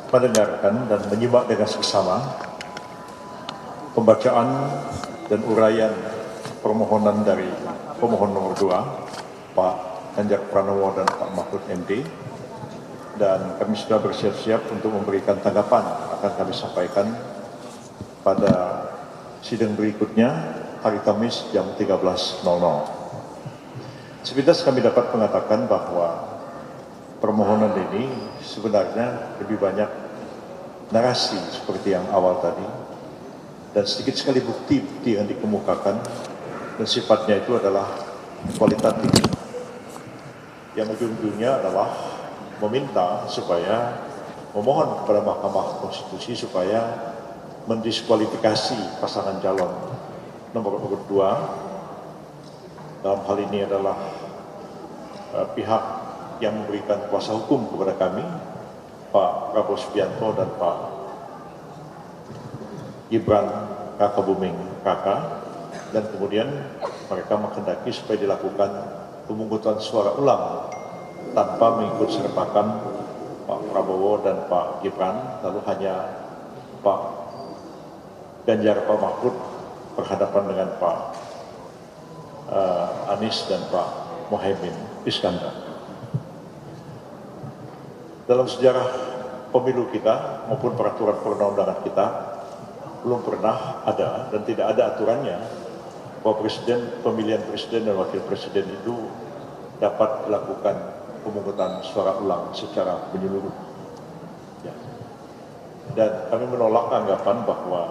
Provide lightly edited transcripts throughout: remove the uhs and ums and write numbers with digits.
mendengarkan dan menyimak dengan seksama pembacaan dan uraian permohonan dari pemohon nomor 2, Pak Ganjar Pranowo dan Pak Mahfud MD, dan kami sudah bersiap-siap untuk memberikan tanggapan akan kami sampaikan pada sidang berikutnya hari Kamis jam 13.00. Sepintas kami dapat mengatakan bahwa permohonan ini sebenarnya lebih banyak narasi seperti yang awal tadi, dan sedikit sekali bukti-bukti yang dikemukakan, dan sifatnya itu adalah kualitatif. Yang ujung-ujungnya adalah meminta supaya memohon kepada Mahkamah Konstitusi supaya mendiskualifikasi pasangan calon nomor urut 2. Dalam hal ini adalah pihak yang memberikan kuasa hukum kepada kami, Pak Prabowo Subianto dan Pak Gibran Rakabuming Raka, dan kemudian mereka menghendaki supaya dilakukan pemungutan suara ulang tanpa mengikut sertakan Pak Prabowo dan Pak Gibran, lalu hanya Pak Ganjar, Pak Mahfud berhadapan dengan Pak Anies dan Pak Mohaimin Iskandar. Dalam sejarah pemilu kita maupun peraturan perundang-undangan kita belum pernah ada dan tidak ada aturannya bahwa pemilihan presiden dan wakil presiden itu dapat dilakukan pemungutan suara ulang secara menyeluruh. Ya. Dan kami menolak anggapan bahwa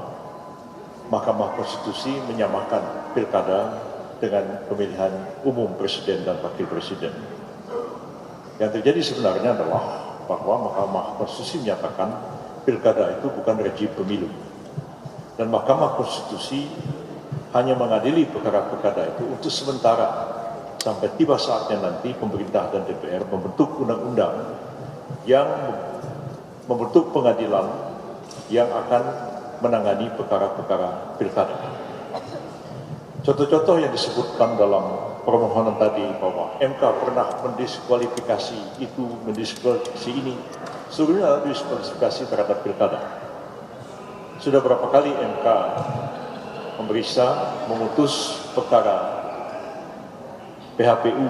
Mahkamah Konstitusi menyamakan pilkada dengan pemilihan umum presiden dan wakil presiden. Yang terjadi sebenarnya adalah bahwa Mahkamah Konstitusi menyatakan pilkada itu bukan rejim pemilu. Dan Mahkamah Konstitusi hanya mengadili perkara-perkara itu untuk sementara sampai tiba saatnya nanti pemerintah dan DPR membentuk undang-undang yang membentuk pengadilan yang akan menangani perkara-perkara pilkada. Contoh-contoh yang disebutkan dalam permohonan tadi bahwa MK pernah mendiskualifikasi itu, mendiskualifikasi ini, sebenarnya adalah diskualifikasi terhadap pilkada. Sudah berapa kali MK memeriksa, memutus perkara PHPU,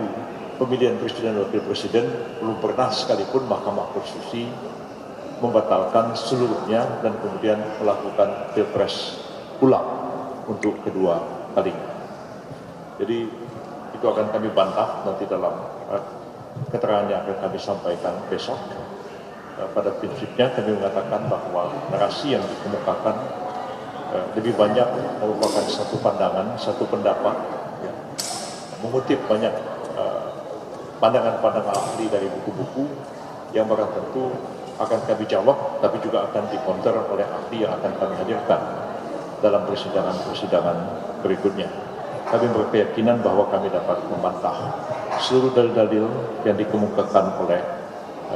pemilihan presiden dan wakil presiden, belum pernah sekalipun Mahkamah Konstitusi membatalkan seluruhnya dan kemudian melakukan pilpres ulang untuk kedua kalinya. Jadi itu akan kami bantah nanti dalam keterangan yang akan kami sampaikan besok. Pada prinsipnya kami mengatakan bahwa narasi yang dikemukakan lebih banyak merupakan satu pandangan, satu pendapat, ya, mengutip banyak pandangan-pandangan ahli dari buku-buku yang barang tentu akan kami jawab, tapi juga akan dikonter oleh ahli yang akan kami hadirkan dalam persidangan-persidangan berikutnya. Kami berkeyakinan bahwa kami dapat membantah seluruh dalil-dalil yang dikemukakan oleh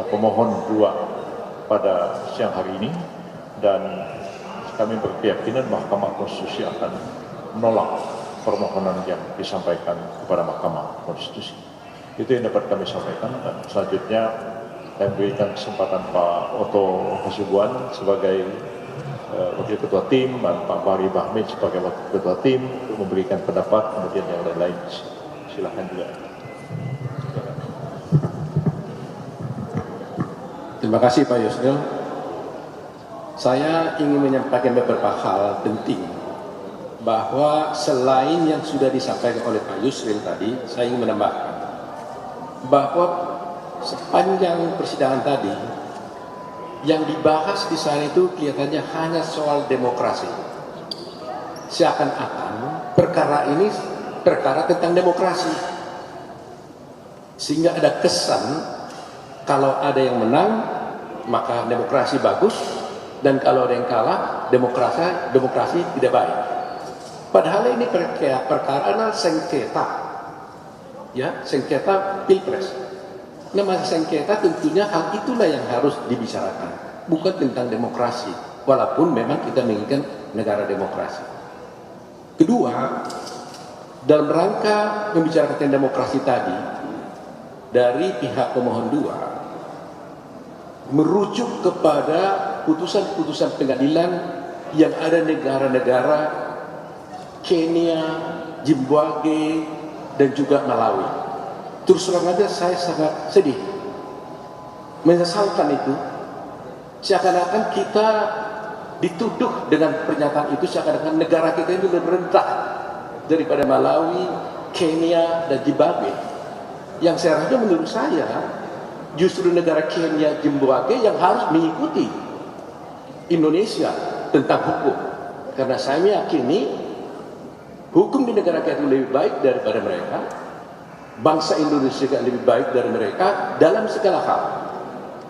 pemohon 2 pada siang hari ini, dan kami berkeyakinan Mahkamah Konstitusi akan menolak permohonan yang disampaikan kepada Mahkamah Konstitusi. Itu yang dapat kami sampaikan, dan selanjutnya saya berikan kesempatan Pak Otto Hasibuan sebagai Wakil Ketua Tim dan Pak Bari Bahmid sebagai Wakil Ketua Tim untuk memberikan pendapat, kemudian yang lain-lain silakan juga. Terima kasih Pak Yusril. Saya ingin menyampaikan beberapa hal penting, bahwa selain yang sudah disampaikan oleh Pak Yusril tadi, saya ingin menambahkan bahwa sepanjang persidangan tadi yang dibahas di sana itu kelihatannya hanya soal demokrasi. Seakan-akan perkara ini perkara tentang demokrasi, sehingga ada kesan kalau ada yang menang maka demokrasi bagus, dan kalau ada yang kalah demokrasi tidak baik. Padahal ini perkara sengketa, ya, sengketa pilpres. Nama sengketa tentunya hal itulah yang harus dibicarakan, bukan tentang demokrasi, walaupun memang kita menginginkan negara demokrasi. Kedua, dalam rangka membicarakan tentang demokrasi tadi, dari pihak pemohon 2 merujuk kepada putusan-putusan pengadilan yang ada negara-negara Kenya, Zimbabwe, dan juga Malawi. Terus terang aja saya sangat sedih, menyesalkan itu. Seakan-akan kita dituduh dengan pernyataan itu, seakan-akan negara kita itu lebih rendah daripada Malawi, Kenya, dan Zimbabwe. Yang saya rasa menurut saya justru negara Kenya, Zimbabwe yang harus mengikuti Indonesia tentang hukum, karena saya meyakini hukum di negara kita lebih baik daripada mereka, bangsa Indonesia lebih baik dari mereka dalam segala hal.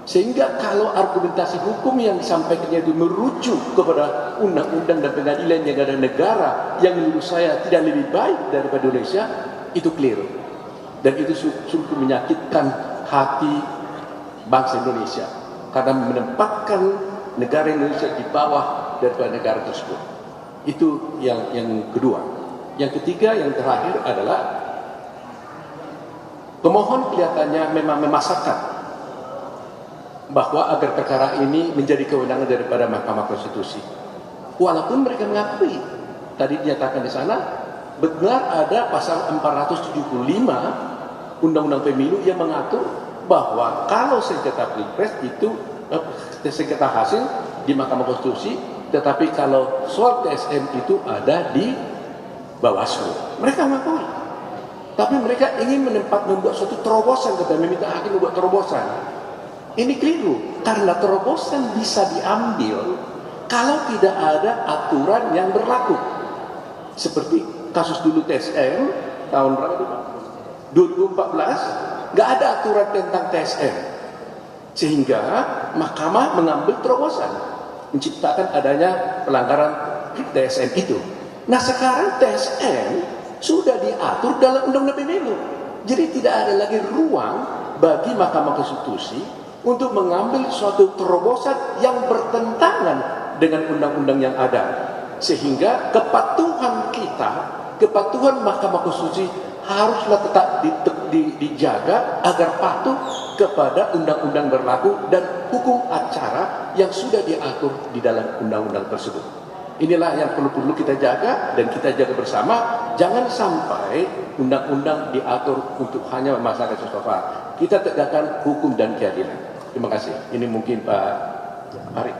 Sehingga kalau argumentasi hukum yang disampaikannya itu merujuk kepada undang-undang dan pengadilan yang ada negara yang menurut saya tidak lebih baik daripada Indonesia, itu keliru. Dan itu sungguh menyakitkan hati bangsa Indonesia, karena menempatkan negara Indonesia di bawah daripada negara tersebut. Itu yang kedua. Yang ketiga, yang terakhir adalah pemohon kelihatannya memang memasakkan bahwa agar perkara ini menjadi kewenangan daripada Mahkamah Konstitusi. Walaupun mereka mengakui, tadi dinyatakan di sana, benar ada pasal 475 Undang-Undang Pemilu yang mengatur bahwa kalau sengketa pilpres itu sengketa hasil di Mahkamah Konstitusi, tetapi kalau soal TSM itu ada di Bawaslu. Mereka mengakui, tapi mereka ingin membuat suatu terobosan, meminta hakim membuat terobosan. Ini keliru, karena terobosan bisa diambil kalau tidak ada aturan yang berlaku. Seperti kasus dulu TSM tahun berapa? 2014, nggak ada aturan tentang TSM, sehingga mahkamah mengambil terobosan menciptakan adanya pelanggaran TSM itu. Nah sekarang TSM sudah diatur dalam Undang-Undang Pemilu, jadi tidak ada lagi ruang bagi Mahkamah Konstitusi untuk mengambil suatu terobosan yang bertentangan dengan undang-undang yang ada. Sehingga kepatuhan kita, kepatuhan Mahkamah Konstitusi haruslah tetap dijaga agar patuh kepada undang-undang berlaku dan hukum acara yang sudah diatur di dalam undang-undang tersebut. Inilah yang perlu kita jaga dan kita jaga bersama. Jangan sampai undang-undang diatur untuk hanya masyarakat sesuatu. Kita tegakkan hukum dan keadilan. Terima kasih. Ini mungkin Pak Ari.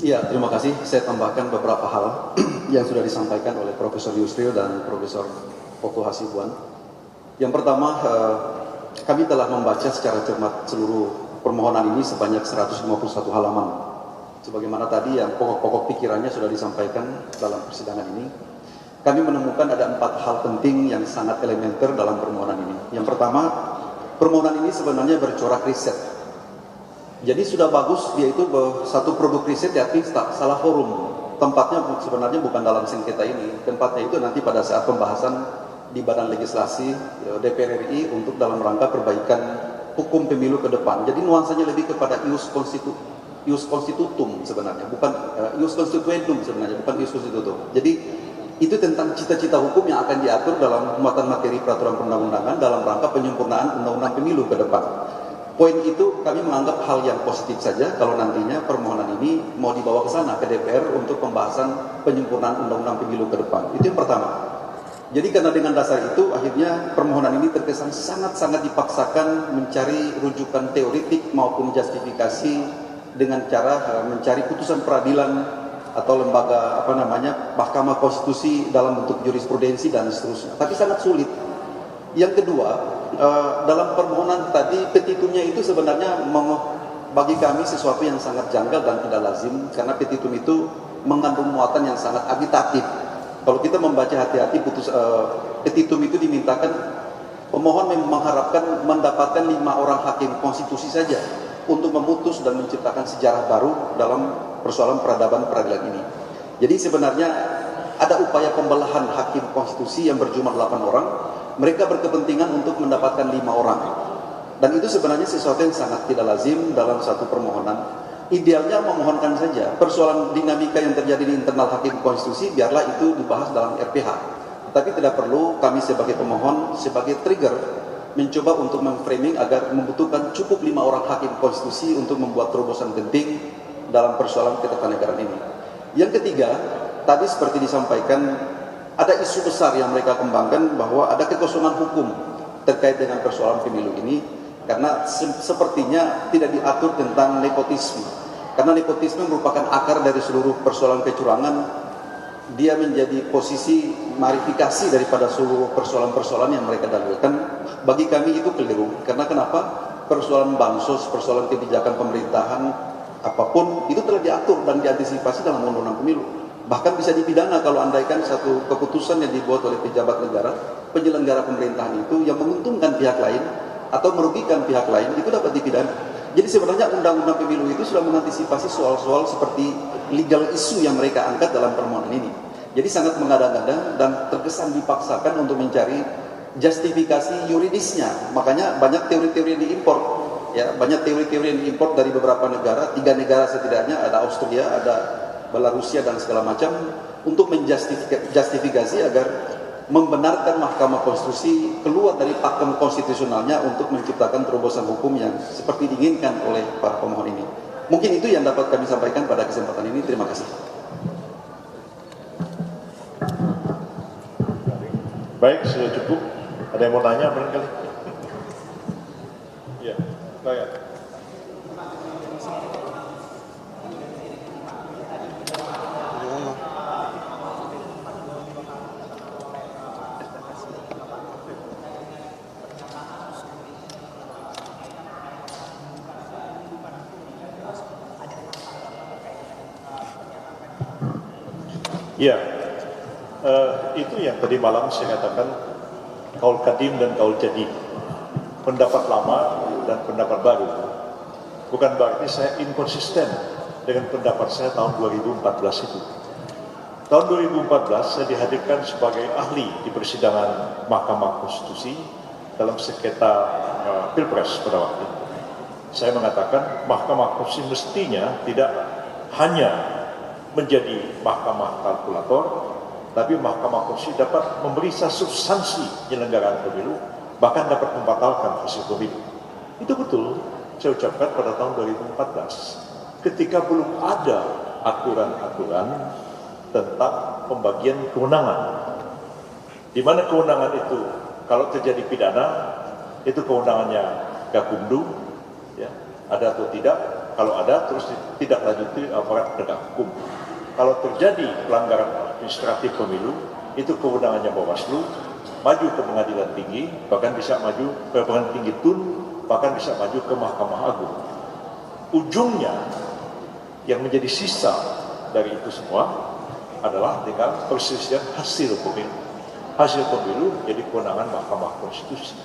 Iya, terima kasih. Saya tambahkan beberapa hal yang sudah disampaikan oleh Profesor Yusril dan Profesor Oto Hasibuan. Yang pertama, kami telah membaca secara cermat seluruh permohonan ini sebanyak 151 halaman. Sebagaimana tadi yang pokok-pokok pikirannya sudah disampaikan dalam persidangan ini. Kami menemukan ada 4 hal penting yang sangat elementer dalam permohonan ini. Yang pertama, permohonan ini sebenarnya bercorak riset. Jadi sudah bagus dia itu satu produk riset, tapi salah forum. Tempatnya sebenarnya bukan dalam sengketa ini. Tempatnya itu nanti pada saat pembahasan di Badan Legislasi DPR RI untuk dalam rangka perbaikan hukum pemilu ke depan. Jadi nuansanya lebih kepada ius constitutum sebenarnya, bukan ius constituendum sebenarnya, bukan ius constitutum. Jadi itu tentang cita-cita hukum yang akan diatur dalam muatan materi peraturan perundang-undangan dalam rangka penyempurnaan undang-undang pemilu ke depan. Poin itu kami menganggap hal yang positif saja kalau nantinya permohonan ini mau dibawa ke sana ke DPR untuk pembahasan penyempurnaan undang-undang pemilu ke depan. Itu yang pertama. Jadi karena dengan dasar itu akhirnya permohonan ini terkesan sangat-sangat dipaksakan mencari rujukan teoritik maupun justifikasi dengan cara mencari putusan peradilan atau lembaga Mahkamah Konstitusi dalam bentuk jurisprudensi dan seterusnya. Tapi sangat sulit. Yang kedua, dalam permohonan tadi petitumnya itu sebenarnya bagi kami sesuatu yang sangat janggal dan tidak lazim, karena petitum itu mengandung muatan yang sangat agitatif. Kalau kita membaca hati-hati petitum itu dimintakan pemohon mengharapkan mendapatkan 5 orang hakim konstitusi saja untuk memutus dan menciptakan sejarah baru dalam persoalan peradaban peradilan ini. Jadi sebenarnya ada upaya pembelahan hakim konstitusi yang berjumlah 8 orang. Mereka berkepentingan untuk mendapatkan 5 orang. Dan itu sebenarnya sesuatu yang sangat tidak lazim dalam satu permohonan. Idealnya memohonkan saja persoalan dinamika yang terjadi di internal hakim konstitusi biarlah itu dibahas dalam RPH. Tapi tidak perlu kami sebagai pemohon sebagai trigger mencoba untuk memframing agar membutuhkan cukup 5 orang hakim konstitusi untuk membuat terobosan genting dalam persoalan ketatanegaraan ini. Yang ketiga, tadi seperti disampaikan, ada isu besar yang mereka kembangkan bahwa ada kekosongan hukum terkait dengan persoalan pemilu ini, karena sepertinya tidak diatur tentang nepotisme. Karena nepotisme merupakan akar dari seluruh persoalan kecurangan. Dia menjadi posisi marifikasi daripada seluruh persoalan-persoalan yang mereka dalilkan. Bagi kami itu keliru. Karena kenapa? Persoalan bansos, persoalan kebijakan pemerintahan, apapun itu telah diatur dan diantisipasi dalam undang-undang pemilu. Bahkan bisa dipidana kalau andaikan satu keputusan yang dibuat oleh pejabat negara, penyelenggara pemerintahan itu yang menguntungkan pihak lain atau merugikan pihak lain, itu dapat dipidana. Jadi sebenarnya undang-undang pemilu itu sudah mengantisipasi soal-soal seperti legal issue yang mereka angkat dalam permohonan ini. Jadi sangat mengada-ngada dan terkesan dipaksakan untuk mencari justifikasi yuridisnya. Makanya banyak teori-teori yang diimpor. Ya, banyak teori-teori yang diimpor dari beberapa negara, 3 negara setidaknya, ada Austria, ada Belarusia dan segala macam, untuk menjustifikasi agar membenarkan Mahkamah Konstitusi keluar dari pakem konstitusionalnya untuk menciptakan terobosan hukum yang seperti diinginkan oleh para pemohon ini. Mungkin itu yang dapat kami sampaikan pada kesempatan ini. Terima kasih. Baik, sudah cukup. Ada yang mau nanya barangkali? Iya, baik. Ya, itu yang tadi malam saya katakan kaul kadim dan kaul jadid, pendapat lama dan pendapat baru. Bukan berarti saya inkonsisten dengan pendapat saya tahun 2014 itu. Tahun 2014 saya dihadirkan sebagai ahli di persidangan Mahkamah Konstitusi dalam sengketa Pilpres pada waktu itu. Saya mengatakan Mahkamah Konstitusi mestinya tidak hanya menjadi mahkamah kalkulator, tapi Mahkamah Konstitusi dapat memeriksa substansi penyelenggaraan pemilu, bahkan dapat membatalkan hasil pemilu. Itu betul saya ucapkan pada tahun 2014, ketika belum ada aturan-aturan tentang pembagian kewenangan, di mana kewenangan itu kalau terjadi pidana itu kewenangannya Gakumdu, ya, ada atau tidak. Kalau ada, terus tidak lanjuti aparat penegak hukum. Kalau terjadi pelanggaran administratif pemilu, itu kewenangannya Bawaslu, maju ke pengadilan tinggi, bahkan bisa maju ke pengadilan tinggi TUN, bahkan bisa maju ke Mahkamah Agung. Ujungnya, yang menjadi sisa dari itu semua adalah dengan perselisihan hasil pemilu. Hasil pemilu jadi kewenangan Mahkamah Konstitusi.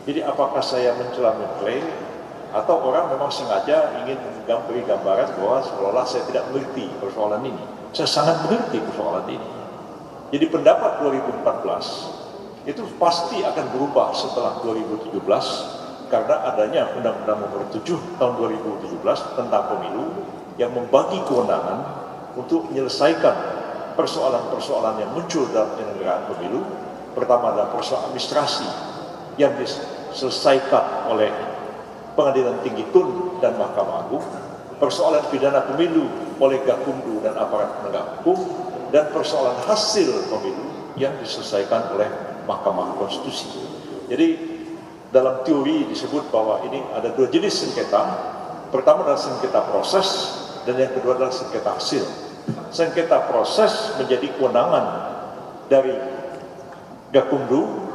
Jadi apakah saya mencela mengklaim, atau orang memang sengaja ingin memberi gambaran bahwa seolah-olah saya tidak mengerti persoalan ini. Saya sangat mengerti persoalan ini. Jadi pendapat 2014 itu pasti akan berubah setelah 2017 karena adanya Undang-Undang Nomor 7 tahun 2017 tentang pemilu yang membagi kewenangan untuk menyelesaikan persoalan-persoalan yang muncul dalam penyelenggaraan pemilu. Pertama adalah persoalan administrasi yang diselesaikan oleh Pengadilan Tinggi TUN dan Mahkamah Agung, persoalan pidana pemilu oleh Gakumdu dan aparat penegak hukum, dan persoalan hasil pemilu yang diselesaikan oleh Mahkamah Konstitusi. Jadi dalam teori disebut bahwa ini ada 2 jenis sengketa. Pertama adalah sengketa proses dan yang kedua adalah sengketa hasil. Sengketa proses menjadi kewenangan dari Gakumdu,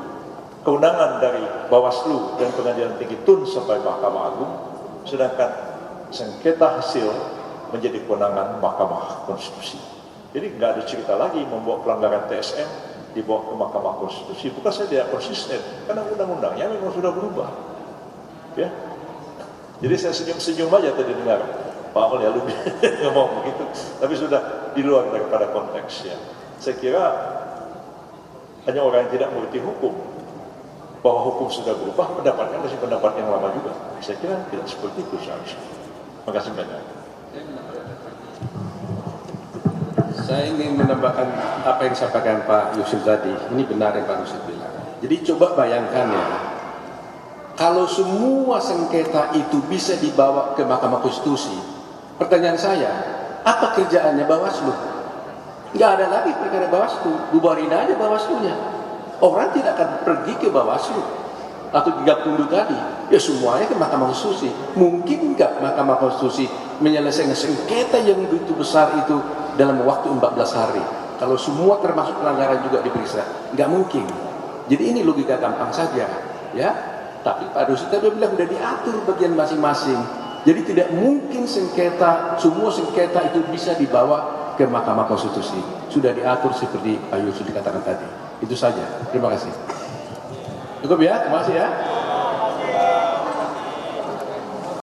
kewenangan dari Bawaslu dan Pengadilan Tinggi TUN sampai Mahkamah Agung, sedangkan sengketa hasil menjadi kewenangan Mahkamah Konstitusi. Jadi nggak ada cerita lagi membawa pelanggaran TSM dibawa ke Mahkamah Konstitusi. Bukan saya tidak konsisten, karena undang-undangnya memang sudah berubah. Ya, jadi saya senyum-senyum aja tadi dengar Pak Mulya Lubis ngomong begitu, tapi sudah di luar daripada konteksnya. Saya kira hanya orang yang tidak mengerti hukum, bahwa hukum sudah berubah, pendapatnya masih pendapat yang lama juga. Saya kira tidak seperti itu seharusnya. Terima kasih banyak. Saya ingin menambahkan apa yang disampaikan Pak Yusuf tadi. Ini benar yang Pak Yusuf bilang. Jadi coba bayangkan ya, Kalau semua sengketa itu bisa dibawa ke Mahkamah Konstitusi, pertanyaan saya, apa kerjaannya Bawaslu? Nggak ada lagi perkara Bawaslu, bubarin aja Bawaslunya. Orang tidak akan pergi ke Bawaslu atau Gakumdu tadi, ya semuanya ke Mahkamah Konstitusi. Mungkin nggak Mahkamah Konstitusi menyelesaikan sengketa yang begitu besar itu dalam waktu 14 hari? Kalau semua termasuk pelanggaran juga diperiksa, nggak mungkin. Jadi ini logika gampang saja, ya. Tapi Pak Rusdi tadi bilang sudah diatur bagian masing-masing. Jadi tidak mungkin sengketa, semua sengketa itu bisa dibawa ke Mahkamah Konstitusi. Sudah diatur seperti Pak Yusuf dikatakan tadi. Itu saja. Terima kasih. Cukup ya, terima kasih ya.